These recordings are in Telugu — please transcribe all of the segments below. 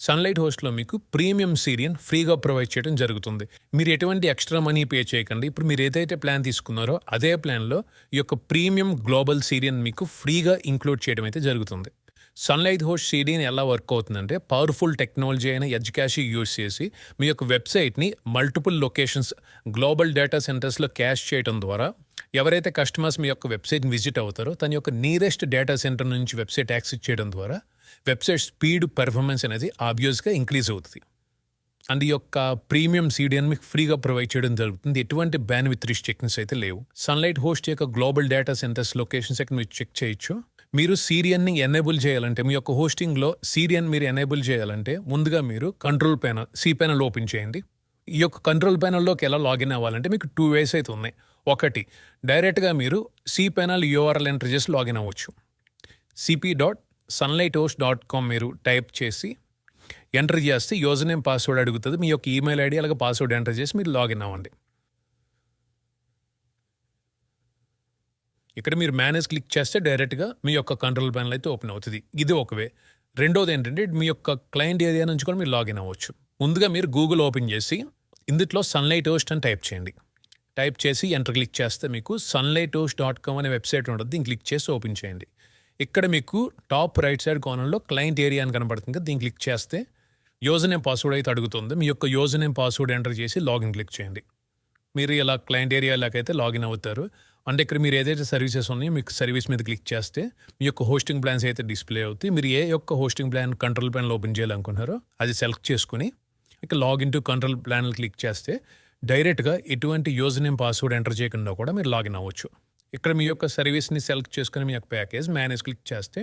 సన్లైట్ హోస్ట్లో మీకు ప్రీమియం సీరియన్ ఫ్రీగా ప్రొవైడ్ చేయడం జరుగుతుంది. మీరు ఎటువంటి ఎక్స్ట్రా మనీ పే చేయకండి. ఇప్పుడు మీరు ఏదైతే ప్లాన్ తీసుకున్నారో అదే ప్లాన్లో ఈ యొక్క ప్రీమియం గ్లోబల్ సీరియన్ మీకు ఫ్రీగా ఇంక్లూడ్ చేయడం అయితే జరుగుతుంది. సన్లైట్ హోస్ట్ సీరియన్ ఎలా వర్క్ అవుతుందంటే పవర్ఫుల్ టెక్నాలజీ అయిన ఎడ్జ్ క్యాష్ యూజ్ చేసి మీ యొక్క వెబ్సైట్ని మల్టిపుల్ లొకేషన్స్ గ్లోబల్ డేటా సెంటర్స్లో క్యాష్ చేయడం ద్వారా ఎవరైతే కస్టమర్స్ మీ యొక్క వెబ్సైట్ని విజిట్ అవుతారో తన యొక్క నియరెస్ట్ డేటా సెంటర్ నుంచి వెబ్సైట్ యాక్సెస్ చేయడం ద్వారా వెబ్సైట్ స్పీడ్ పెర్ఫార్మెన్స్ అనేది ఆబ్వియస్గా ఇంక్రీజ్ అవుతుంది. అండ్ ఈ యొక్క ప్రీమియం సీడీఎన్ మీకు ఫ్రీగా ప్రొవైడ్ చేయడం జరుగుతుంది. ఎటువంటి బ్యాన్ విత్ రిస్ట్రిక్షన్స్ అయితే లేవు. సన్లైట్ హోస్ట్ యొక్క గ్లోబల్ డేటా సెంటర్స్ లొకేషన్స్ ఇక్కడ మీరు చెక్ చేయొచ్చు. మీరు సీరియన్ని ఎనేబుల్ చేయాలంటే మీ యొక్క హోస్టింగ్లో సీరియన్ మీరు ఎనేబుల్ చేయాలంటే ముందుగా మీరు కంట్రోల్ ప్యానల్ ప్యానల్ ఓపెన్ చేయండి. ఈ యొక్క కంట్రోల్ ప్యానల్లోకి ఎలా లాగిన్ అవ్వాలంటే మీకు 2 ways అయితే ఉన్నాయి. ఒకటి, డైరెక్ట్గా మీరు ప్యానల్ URL ఎంటర్ చేసి లాగిన్ అవ్వచ్చు. cp.sunlighthost.com మీరు టైప్ చేసి ఎంటర్ చేస్తే యూజర్ నేమ్ పాస్వర్డ్ అడుగుతుంది. మీ యొక్క ఈమెయిల్ ఐడి అలాగే పాస్వర్డ్ ఎంటర్ చేసి మీరు లాగిన్ అవ్వండి. ఇక్కడ మీరు మేనేజ్ క్లిక్ చేస్తే డైరెక్ట్గా మీ యొక్క కంట్రోల్ ప్యానల్ అయితే ఓపెన్ అవుతుంది. ఇది ఒక వే. రెండోది ఏంటంటే మీ యొక్క క్లయింట్ ఏరియా నుంచి కూడా మీరు లాగిన్ అవ్వచ్చు. ముందుగా మీరు గూగుల్ ఓపెన్ చేసి ఇందులో సన్లైట్ హోస్ట్ అని టైప్ చేయండి. టైప్ చేసి ఎంటర్ క్లిక్ చేస్తే మీకు sunlighthost.com అనే వెబ్సైట్ ఉంటుంది. దీన్ని క్లిక్ చేసి ఓపెన్ చేయండి. ఇక్కడ మీకు టాప్ రైట్ సైడ్ కార్నర్లో క్లయింట్ ఏరియా అని కనబడుతుంది. దీన్ని క్లిక్ చేస్తే యూజర్ నేమ్ పాస్వర్డ్ అయితే అడుగుతుంది. మీ యొక్క యూజర్ నేమ్ పాస్వర్డ్ ఎంటర్ చేసి లాగిన్ క్లిక్ చేయండి. మీరు ఇలా క్లయింట్ ఏరియాలోకైతే లాగిన్ అవుతారు. అంటే ఇక్కడ మీరు ఏదైతే సర్వీసెస్ ఉన్నాయో మీకు సర్వీస్ మీద క్లిక్ చేస్తే మీ యొక్క హోస్టింగ్ ప్లాన్స్ అయితే డిస్ప్లే అవుతాయి. మీరు ఏ యొక్క hosting plan control panel open చేయాలనుకుంటున్నారో అది సెలెక్ట్ చేసుకుని ఇక login to control panel click చేస్తే డైరెక్ట్గా ఎటువంటి యూజర్ నేమ్ పాస్వర్డ్ ఎంటర్ చేయకుండా కూడా మీరు లాగిన్ అవ్వచ్చు. ఇక్కడ మీ యొక్క సర్వీస్ని సెలెక్ట్ చేసుకుని మీ యొక్క ప్యాకేజ్ మేనేజ్ క్లిక్ చేస్తే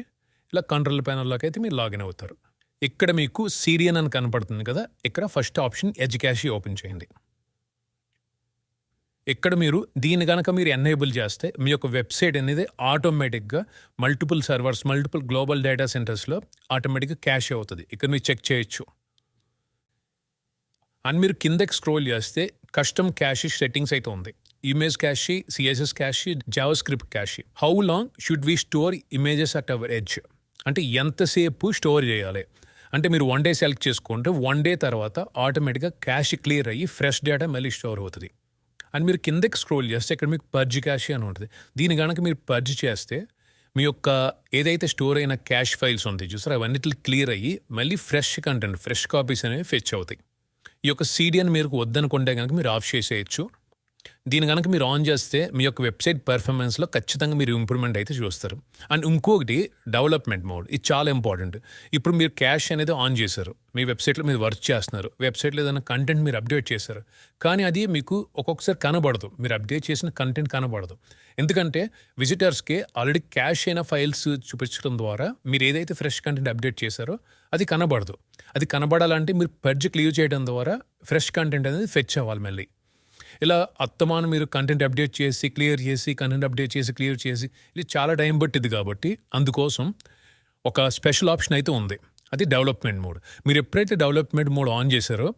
ఇలా కంట్రోల్ ప్యానల్లోకి అయితే మీరు లాగిన్ అవుతారు. ఇక్కడ మీకు సీరియన్ అని కనపడుతుంది కదా, ఇక్కడ first option edge cash open చేయండి. ఇక్కడ మీరు దీన్ని కనుక మీరు ఎనేబుల్ చేస్తే మీ యొక్క వెబ్సైట్ అనేది ఆటోమేటిక్గా multiple servers multiple global data సెంటర్స్లో ఆటోమేటిక్గా క్యాష్ అవుతుంది. ఇక్కడ మీరు చెక్ చేయొచ్చు. అండ్ మీరు కిందకి స్క్రోల్ చేస్తే కస్టమ్ క్యాష్ సెట్టింగ్స్ అయితే ఉంది. Image cache, CSS cache, JavaScript cache. How long should we store images at our edge, అంటే ఎంతసేపు స్టోర్ చేయాలి అంటే మీరు 1 day సెలెక్ట్ చేసుకుంటే 1 day తర్వాత ఆటోమేటిక్గా క్యాష్ క్లియర్ అయ్యి ఫ్రెష్ డేటా మళ్ళీ స్టోర్ అవుతుంది. అండ్ మీరు కిందకి స్క్రోల్ చేస్తే ఇక్కడ మీకు పర్జ్ క్యాష్ అని ఉంటుంది. దీని కనుక మీరు పర్జ్ చేస్తే మీ యొక్క ఏదైతే స్టోర్ అయిన క్యాష్ ఫైల్స్ ఉంటాయి చూసారు అవన్నిటిని క్లియర్ అయ్యి మళ్ళీ ఫ్రెష్ కంటెంట్ ఫ్రెష్ కాపీస్ అనేవి ఫెచ్ అవుతాయి. ఈ యొక్క సీడీఎన్ మీరు వద్దనుకుంటే కనుక మీరు ఆఫ్ చేసేయచ్చు. దీని కనుక మీరు ఆన్ చేస్తే మీ యొక్క వెబ్సైట్ పర్ఫార్మెన్స్లో ఖచ్చితంగా మీరు ఇంప్రూవ్మెంట్ అయితే చూస్తారు. అండ్ ఇంకొకటి డెవలప్మెంట్ మోడ్, ఇది చాలా ఇంపార్టెంట్. ఇప్పుడు మీరు క్యాష్ అనేది ఆన్ చేశారు, మీ వెబ్సైట్లో మీరు వర్క్ చేస్తున్నారు, వెబ్సైట్లో ఏదైనా కంటెంట్ మీరు అప్డేట్ చేశారు, కానీ అది మీకు ఒక్కొక్కసారి కనబడదు. మీరు అప్డేట్ చేసిన కంటెంట్ కనబడదు. ఎందుకంటే విజిటర్స్కి ఆల్రెడీ క్యాష్ అయిన ఫైల్స్ చూపించడం ద్వారా మీరు ఏదైతే ఫ్రెష్ కంటెంట్ అప్డేట్ చేశారో అది కనబడదు. అది కనబడాలంటే మీరు పర్జ్ క్లియర్ చేయడం ద్వారా ఫ్రెష్ కంటెంట్ అనేది ఫెచ్ అవ్వాలి. మళ్ళీ ఇలా అత్తమాను మీరు కంటెంట్ అప్డేట్ చేసి క్లియర్ చేసి కంటెంట్ అప్డేట్ చేసి క్లియర్ చేసి ఇది చాలా టైం పట్టింది. కాబట్టి అందుకోసం ఒక స్పెషల్ ఆప్షన్ అయితే ఉంది, అది డెవలప్మెంట్ మోడ్. మీరు ఎప్పుడైతే డెవలప్మెంట్ మోడ్ ఆన్ చేశారో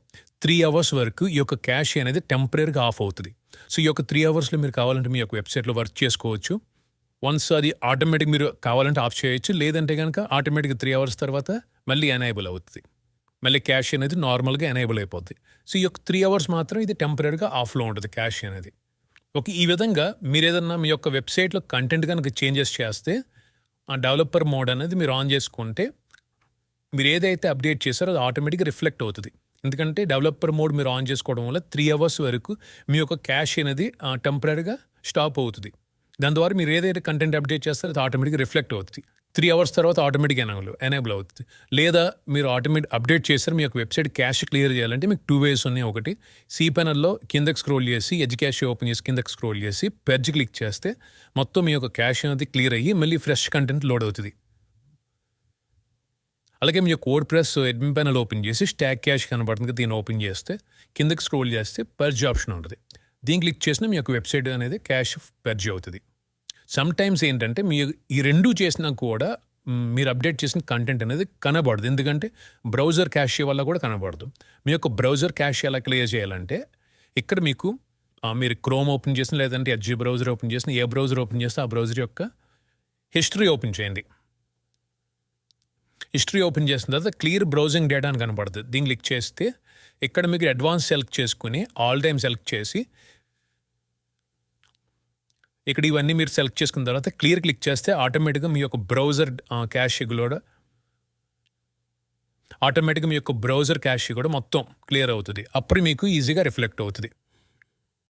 3 hours వరకు ఈ యొక్క క్యాష్ అనేది టెంపరీగా ఆఫ్ అవుతుంది. సో ఈ యొక్క 3 hours మీరు కావాలంటే మీ యొక్క వెబ్సైట్లో వర్క్ చేసుకోవచ్చు. వన్స్ అది ఆటోమేటిక్ మీరు కావాలంటే ఆఫ్ చేయొచ్చు, లేదంటే కనుక ఆటోమేటిక్గా 3 hours తర్వాత మళ్ళీ ఎనేబుల్ అవుతుంది. మళ్ళీ క్యాష్ అనేది నార్మల్గా ఎనేబుల్ అయిపోద్ది. సో ఈ యొక్క 3 hours మాత్రం ఇది టెంపరీగా ఆఫ్లో ఉంటుంది క్యాష్ అనేది. ఓకే, ఈ విధంగా మీరు ఏదన్నా మీ యొక్క వెబ్సైట్లో కంటెంట్ కనుక చేంజెస్ చేస్తే ఆ డెవలపర్ మోడ్ అనేది మీరు ఆన్ చేసుకుంటే మీరు ఏదైతే అప్డేట్ చేశారో అది ఆటోమేటిక్గా రిఫ్లెక్ట్ అవుతుంది. ఎందుకంటే డెవలపర్ మోడ్ మీరు ఆన్ చేసుకోవడం వల్ల 3 hours వరకు మీ యొక్క క్యాష్ అనేది టెంపరీగా స్టాప్ అవుతుంది. దాని ద్వారా మీరు ఏదైతే కంటెంట్ అప్డేట్ చేస్తారో అది ఆటోమేటిక్గా రిఫ్లెక్ట్ అవుతుంది. 3 hours తర్వాత ఆటోమేటిక్గా ఎనేబుల్ అవుతుంది. లేదా మీరు అప్డేట్ చేస్తారు, మీ యొక్క వెబ్సైట్ క్యాష్ క్లియర్ చేయాలంటే మీకు 2 ways ఉన్నాయి. ఒకటి, ప్యానల్లో కిందకి స్క్రోల్ చేసి ఎడ్జ్ క్యాష్ ఓపెన్ చేసి కిందకి స్క్రోల్ చేసి పర్జ్ క్లిక్ చేస్తే మొత్తం మీ యొక్క క్యాష్ అనేది క్లియర్ అయ్యి మళ్ళీ ఫ్రెష్ కంటెంట్ లోడ్ అవుతుంది. అలాగే మీ యొక్క WordPress అడ్మిన్ ప్యానల్ ఓపెన్ చేసి స్టాక్ క్యాష్ కనబడుతుంది, దీన్ని ఓపెన్ చేస్తే కిందకి స్క్రోల్ చేస్తే పర్జ్ ఆప్షన్ ఉంటుంది. దీన్ని క్లిక్ చేసినా మీ యొక్క వెబ్సైట్ అనేది క్యాష్ పర్జ్ అవుతుంది. సమ్ టైమ్స్ ఏంటంటే ఈ రెండు చేసినా కూడా మీరు అప్డేట్ చేసిన కంటెంట్ అనేది కనబడదు. ఎందుకంటే బ్రౌజర్ క్యాష్ వల్ల కూడా కనబడదు. మీ యొక్క బ్రౌజర్ క్యాష్ ఎలా క్లియర్ చేయాలంటే ఇక్కడ మీకు మీరు క్రోమ్ ఓపెన్ చేసిన లేదంటే ఎడ్జ్ బ్రౌజర్ ఓపెన్ చేసిన ఏ బ్రౌజర్ ఓపెన్ చేస్తే ఆ బ్రౌజర్ యొక్క హిస్టరీ ఓపెన్ చేయండి. హిస్టరీ ఓపెన్ చేసిన తర్వాత క్లియర్ బ్రౌజింగ్ డేటా అని కనపడుతుంది. దీన్ని క్లిక్ చేస్తే ఇక్కడ మీకు అడ్వాన్స్ సెలెక్ట్ చేసుకుని ఆల్ టైమ్ సెలెక్ట్ చేసి ఇక్కడ ఇవన్నీ మీరు సెలెక్ట్ చేసుకున్న తర్వాత క్లియర్ క్లిక్ చేస్తే ఆటోమేటిక్గా మీ యొక్క బ్రౌజర్ క్యాష్ కూడా మొత్తం క్లియర్ అవుతుంది. అప్పుడు మీకు ఈజీగా రిఫ్లెక్ట్ అవుతుంది.